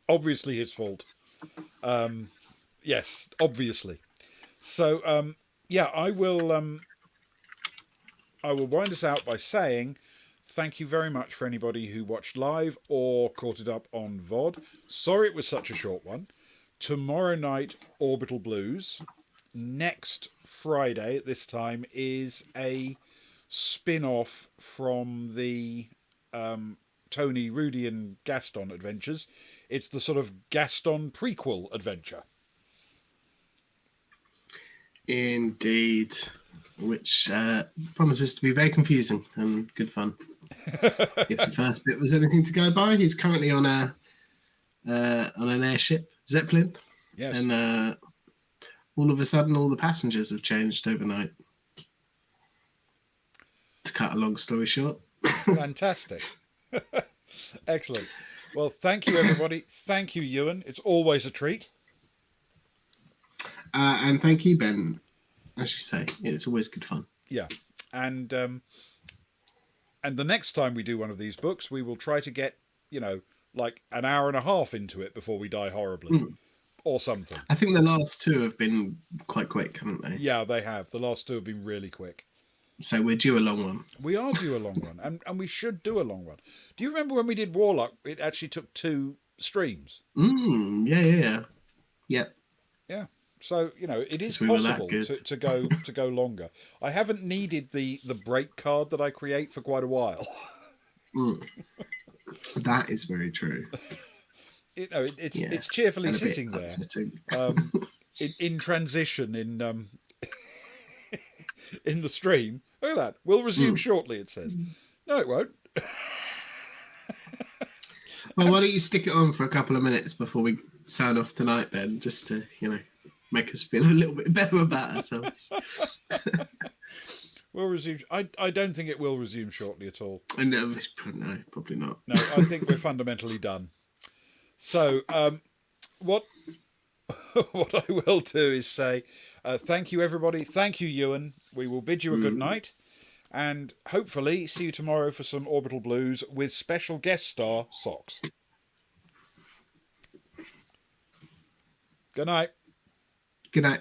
Obviously his fault. Yes, obviously. So, yeah, I will wind us out by saying thank you very much for anybody who watched live or caught it up on VOD. Sorry it was such a short one. Tomorrow night, Orbital Blues. Next Friday at this time is a spin off from the Tony, Rudy, and Gaston adventures. It's the sort of Gaston prequel adventure. Indeed. Which promises to be very confusing and good fun. If the first bit was anything to go by, he's currently on an airship, Zeppelin, Yes. and all of a sudden, all the passengers have changed overnight. To cut a long story short. Fantastic. Excellent. Well, thank you, everybody. Thank you, Ewan. It's always a treat. And thank you, Ben. As you say, it's always good fun. Yeah. And the next time we do one of these books, we will try to get, like an hour and a half into it before we die horribly. Or something. I think the last two have been quite quick, haven't they? Yeah, they have. The last two have been really quick. So we're due a long one. We are due a long one, and we should do a long one. Do you remember when we did Warlock? It actually took 2 streams. Yeah. Yeah. So it is We possible to go longer. I haven't needed the break card that I create for quite a while. That is very true. It's cheerfully sitting there, in transition in the stream. Look at that. We'll resume shortly. It says. No, it won't. Well, why don't you stick it on for a couple of minutes before we sign off tonight, Ben, just to make us feel a little bit better about ourselves. We'll resume. I don't think it will resume shortly at all. No, probably not. No, I think we're fundamentally done. So, what I will do is say thank you, everybody. Thank you, Ewan. We will bid you a good night, and hopefully see you tomorrow for some Orbital Blues with special guest star Socks. Good night. Good night.